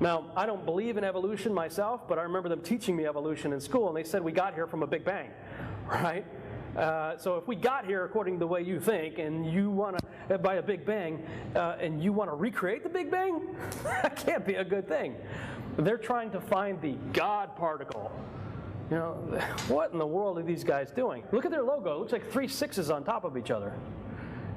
Now, I don't believe in evolution myself, but I remember them teaching me evolution in school, and they said we got here from a Big Bang, right? So if we got here according to the way you think, and you want to, by a Big Bang, and you want to recreate the Big Bang, that can't be a good thing. They're trying to find the God particle. You know, what in the world are these guys doing? Look at their logo. It looks like 3 6s on top of each other.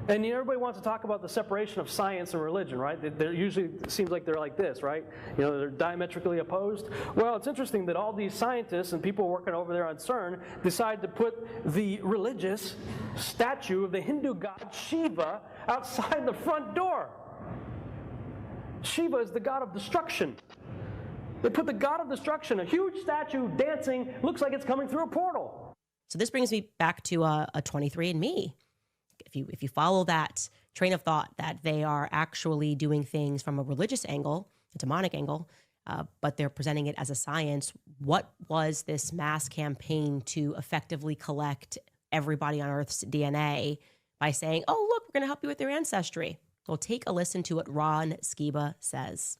And everybody wants to talk about the separation of science and religion, right? They're usually, it seems like they're like this, right? You know, they're diametrically opposed. Well, it's interesting that all these scientists and people working over there on CERN decide to put the religious statue of the Hindu god Shiva outside the front door. Shiva is the god of destruction. They put the god of destruction, a huge statue dancing, looks like it's coming through a portal. So this brings me back to a 23andMe. If you follow that train of thought that they are actually doing things from a religious angle, a demonic angle, but they're presenting it as a science, what was this mass campaign to effectively collect everybody on Earth's DNA by saying, oh, look, we're going to help you with your ancestry? Well, take a listen to what Ron Skiba says.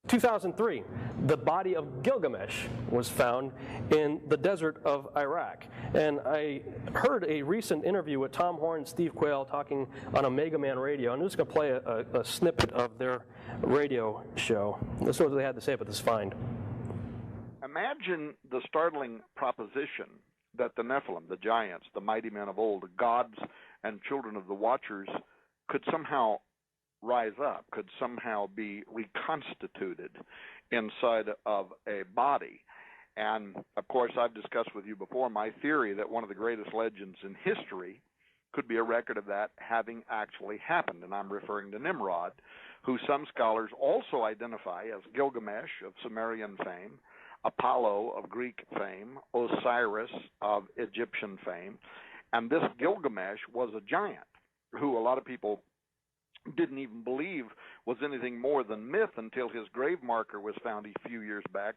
2003, the body of Gilgamesh was found in the desert of Iraq. And I heard a recent interview with Tom Horn and Steve Quayle talking on Omega Man Radio. I'm just going to play a snippet of their radio show. This is what they had to say about this find. Imagine the startling proposition that the Nephilim, the giants, the mighty men of old, the gods and children of the Watchers, could somehow rise up, could somehow be reconstituted inside of a body. And, of course, I've discussed with you before my theory that one of the greatest legends in history could be a record of that having actually happened, and I'm referring to Nimrod, who some scholars also identify as Gilgamesh of Sumerian fame, Apollo of Greek fame, Osiris of Egyptian fame, and this Gilgamesh was a giant who a lot of people didn't even believe was anything more than myth until his grave marker was found a few years back.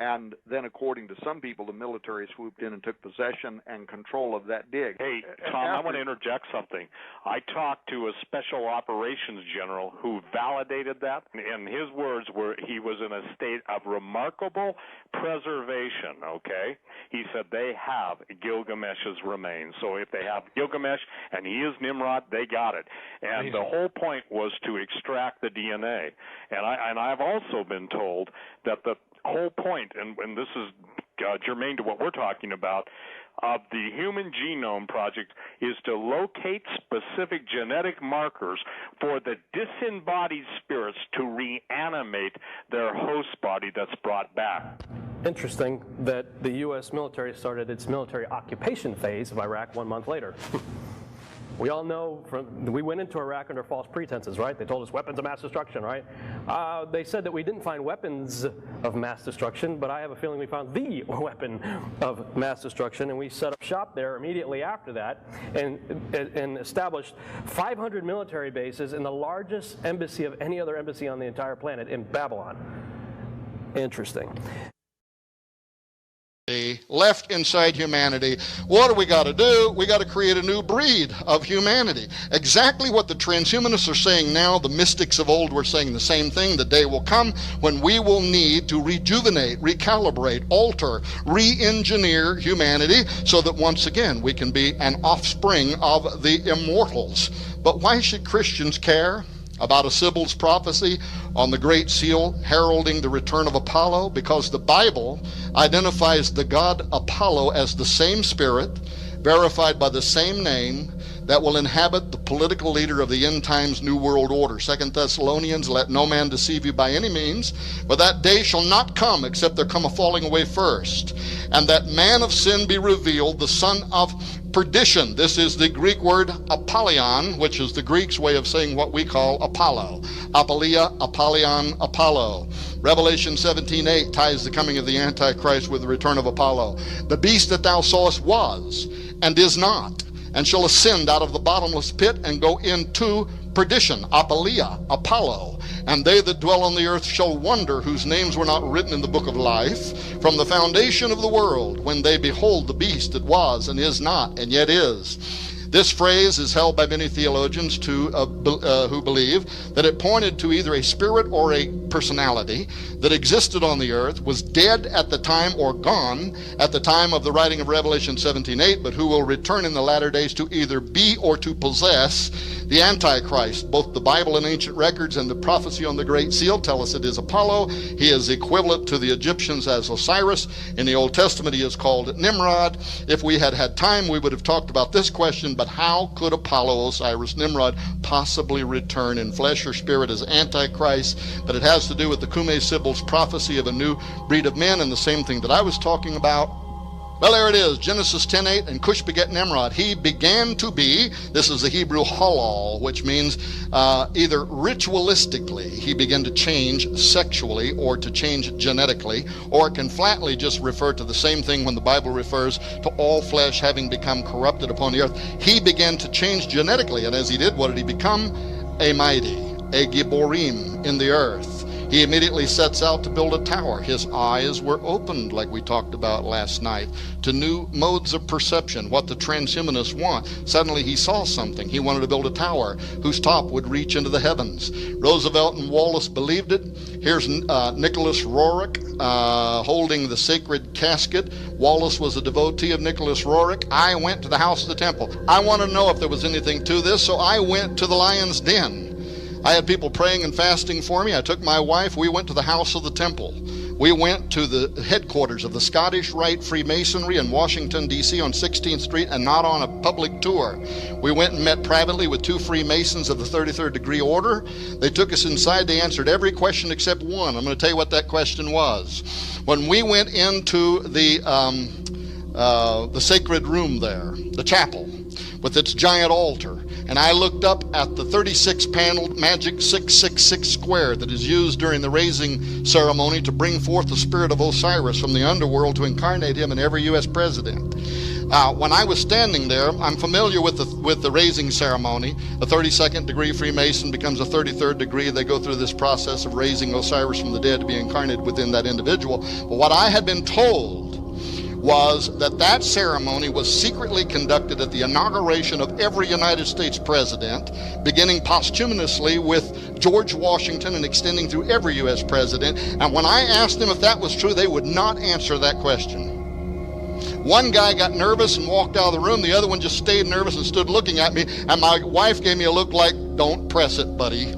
And then, according to some people, the military swooped in and took possession and control of that dig. Hey, Tom, I want to interject something. I talked to a special operations general who validated that, and his words were he was in a state of remarkable preservation, okay? He said they have Gilgamesh's remains. So if they have Gilgamesh and he is Nimrod, they got it. And the whole point was to extract the DNA. And I've also been told that the whole point, and this is germane to what we're talking about, of the Human Genome Project is to locate specific genetic markers for the disembodied spirits to reanimate their host body that's brought back. Interesting that the U.S. military started its military occupation phase of Iraq 1 month later. We all know we went into Iraq under false pretenses, right? They told us weapons of mass destruction, right? They said that we didn't find weapons of mass destruction, but I have a feeling we found the weapon of mass destruction, and we set up shop there immediately after that and established 500 military bases in the largest embassy of any other embassy on the entire planet in Babylon. Interesting. Left inside humanity. What do we got to do? We got to create a new breed of humanity. Exactly what the transhumanists are saying now. The mystics of old were saying the same thing. The day will come when we will need to rejuvenate, recalibrate, alter, re-engineer humanity so that once again we can be an offspring of the immortals. But why should Christians care about a Sibyl's prophecy on the Great Seal heralding the return of Apollo? Because the Bible identifies the god Apollo as the same spirit, verified by the same name, that will inhabit the political leader of the end times new world order. 2 Thessalonians, let no man deceive you by any means, for that day shall not come except there come a falling away first, and that man of sin be revealed, the son of perdition. This is the Greek word Apollyon, which is the Greek's way of saying what we call Apollo. Apollia, Apollyon, Apollo. Revelation 17:8 ties the coming of the Antichrist with the return of Apollo. The beast that thou sawest was, and is not, and shall ascend out of the bottomless pit and go into perdition, Apollia, Apollo. And they that dwell on the earth shall wonder, whose names were not written in the book of life from the foundation of the world, when they behold the beast that was and is not and yet is. This phrase is held by many theologians who believe that it pointed to either a spirit or a personality that existed on the earth, was dead at the time or gone at the time of the writing of Revelation 17:8, but who will return in the latter days to either be or to possess the Antichrist. Both the Bible and ancient records and the prophecy on the Great Seal tell us it is Apollo. He is equivalent to the Egyptians as Osiris. In the Old Testament he is called Nimrod. If we had had time we would have talked about this question, but how could Apollo, Osiris, Nimrod possibly return in flesh or spirit as Antichrist? But it has to do with the Cumae Sibyl's prophecy of a new breed of men, and the same thing that I was talking about. Well, there it is, Genesis 10:8, and Cush begat Nimrod. He began to be, this is the Hebrew halal, which means either ritualistically, he began to change sexually or to change genetically, or it can flatly just refer to the same thing when the Bible refers to all flesh having become corrupted upon the earth. He began to change genetically, and as he did, what did he become? A mighty, a Gibborim in the earth. He immediately sets out to build a tower. His eyes were opened, like we talked about last night, to new modes of perception, what the transhumanists want. Suddenly he saw something. He wanted to build a tower whose top would reach into the heavens. Roosevelt and Wallace believed it. Here's Nicholas Roerich holding the sacred casket. Wallace was a devotee of Nicholas Roerich. I went to the house of the temple. I want to know if there was anything to this, so I went to the lion's den. I had people praying and fasting for me. I took my wife. We went to the house of the temple. We went to the headquarters of the Scottish Rite Freemasonry in Washington, D.C. on 16th Street, and not on a public tour. We went and met privately with 2 Freemasons of the 33rd degree order. They took us inside. They answered every question except one. I'm going to tell you what that question was. When we went into the sacred room there, the chapel, with its giant altar, and I looked up at the 36-paneled magic 666 square that is used during the raising ceremony to bring forth the spirit of Osiris from the underworld to incarnate him in every U.S. president. When I was standing there, I'm familiar with the raising ceremony. A 32nd degree Freemason becomes a 33rd degree. They go through this process of raising Osiris from the dead to be incarnated within that individual. But what I had been told was that ceremony was secretly conducted at the inauguration of every United States president, beginning posthumously with George Washington and extending through every U.S. president. And when I asked them if that was true, they would not answer that question. One guy got nervous and walked out of the room. The other one just stayed nervous and stood looking at me. And my wife gave me a look like, "Don't press it, buddy."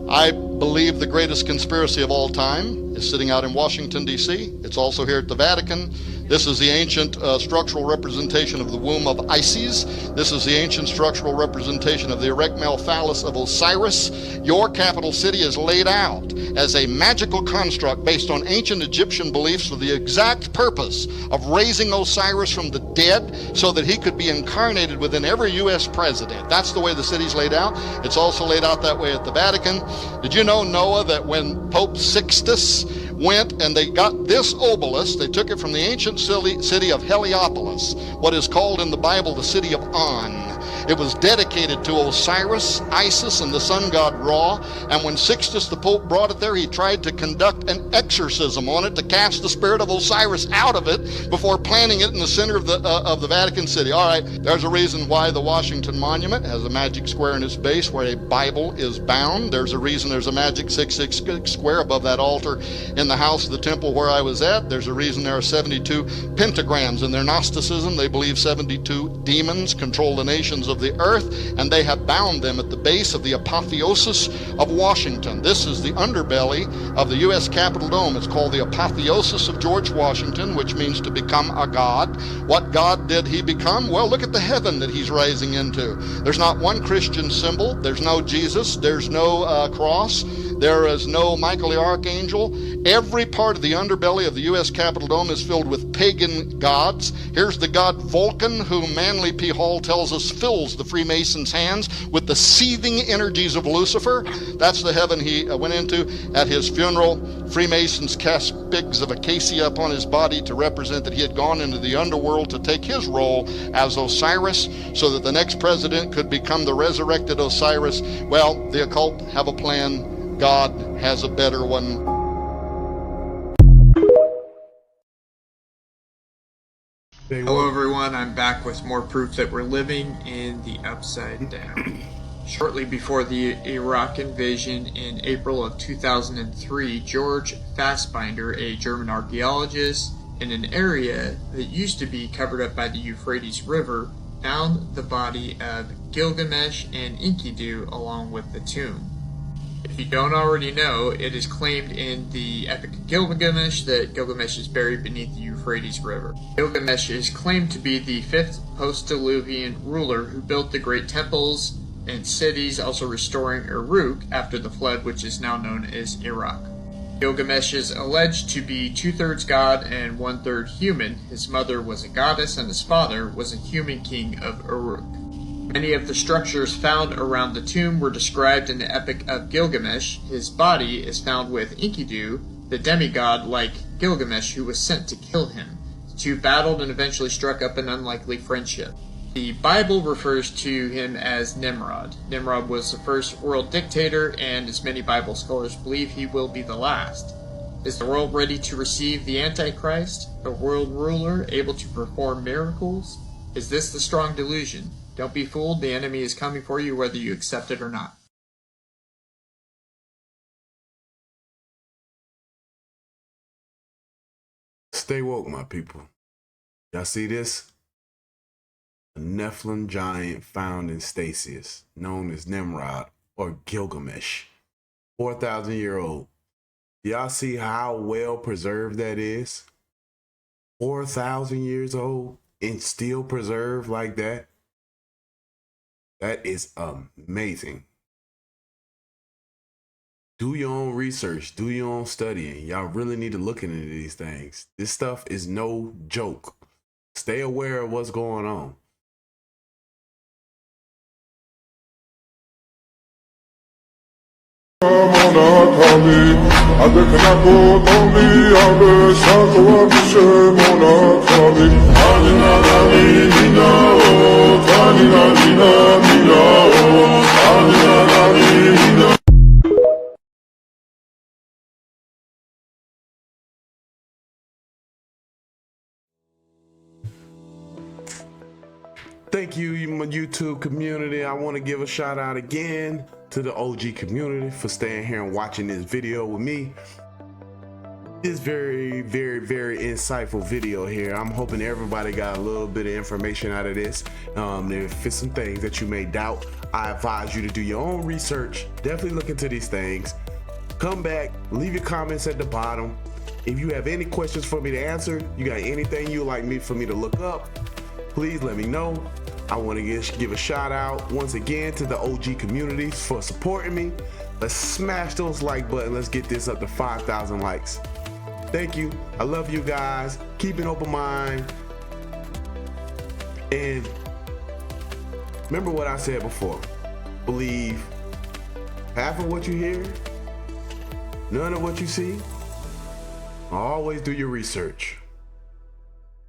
I believe the greatest conspiracy of all time is sitting out in Washington, D.C. It's also here at the Vatican. This is the ancient structural representation of the womb of Isis. This is the ancient structural representation of the erect male phallus of Osiris. Your capital city is laid out as a magical construct based on ancient Egyptian beliefs for the exact purpose of raising Osiris from the dead so that he could be incarnated within every U.S. president. That's the way the city's laid out. It's also laid out that way at the Vatican. Did you know, Noah, that when Pope Sixtus went and they got this obelisk, they took it from the ancient city of Heliopolis, what is called in the Bible the city of On. It was dedicated to Osiris, Isis, and the sun god Ra. And when Sixtus the Pope brought it there, he tried to conduct an exorcism on it to cast the spirit of Osiris out of it before planting it in the center of the Vatican City. All right, there's a reason why the Washington Monument has a magic square in its base where a Bible is bound. There's a reason there's a magic 666 square above that altar in the house of the temple where I was at. There's a reason there are 72 pentagrams. In their Gnosticism, they believe 72 demons control the nations of the earth, and they have bound them at the base of the apotheosis of Washington. This is the underbelly of the U.S. Capitol Dome. It's called the apotheosis of George Washington, which means to become a god. What god did he become? Well, look at the heaven that he's rising into. There's not one Christian symbol. There's no Jesus. There's no cross. There is no Michael the Archangel. Every part of the underbelly of the U.S. Capitol Dome is filled with pagan gods. Here's the god Vulcan, who Manly P. Hall tells us fills the Freemasons' hands with the seething energies of Lucifer. That's the heaven he went into. At his funeral, Freemasons cast sprigs of acacia upon his body to represent that he had gone into the underworld to take his role as Osiris so that the next president could become the resurrected Osiris. Well, the occult have a plan. God has a better one. Hello everyone, I'm back with more proof that we're living in the upside down. Shortly before the Iraq invasion in April of 2003, George Fassbinder, a German archaeologist in an area that used to be covered up by the Euphrates River, found the body of Gilgamesh and Enkidu along with the tomb. If you don't already know, it is claimed in the Epic of Gilgamesh that Gilgamesh is buried beneath the Euphrates River. Gilgamesh is claimed to be the 5th post-Diluvian ruler who built the great temples and cities, also restoring Uruk after the flood, which is now known as Iraq. Gilgamesh is alleged to be 2/3 god and 1/3 human. His mother was a goddess and his father was a human king of Uruk. Many of the structures found around the tomb were described in the Epic of Gilgamesh. His body is found with Enkidu, the demigod like Gilgamesh who was sent to kill him. The two battled and eventually struck up an unlikely friendship. The Bible refers to him as Nimrod. Nimrod was the first world dictator, and as many Bible scholars believe, he will be the last. Is the world ready to receive the Antichrist, a world ruler able to perform miracles? Is this the strong delusion? Don't be fooled, the enemy is coming for you whether you accept it or not. Stay woke, my people. Y'all see this? A Nephilim giant found in Stasius, known as Nimrod or Gilgamesh, 4,000-year-old. Y'all see how well preserved that is? 4,000 years old and still preserved like that. That is amazing. Do your own research, do your own studying. Y'all really need to look into these things. This stuff is no joke. Stay aware of what's going on. Thank you, my YouTube community. I want to give a shout out again to the OG community for staying here and watching this video with me. This very insightful video here. I'm hoping everybody got a little bit of information out of this. If it's some things that you may doubt, I advise you to do your own research. Definitely look into these things. Come back, leave your comments at the bottom. If you have any questions for me to answer, you got anything you'd like for me to look up, please let me know. I want to give a shout out once again to the OG community for supporting me. Let's smash those like button. Let's get this up to 5,000 likes. Thank you. I love you guys. Keep an open mind. And remember what I said before. Believe half of what you hear, none of what you see. Always do your research.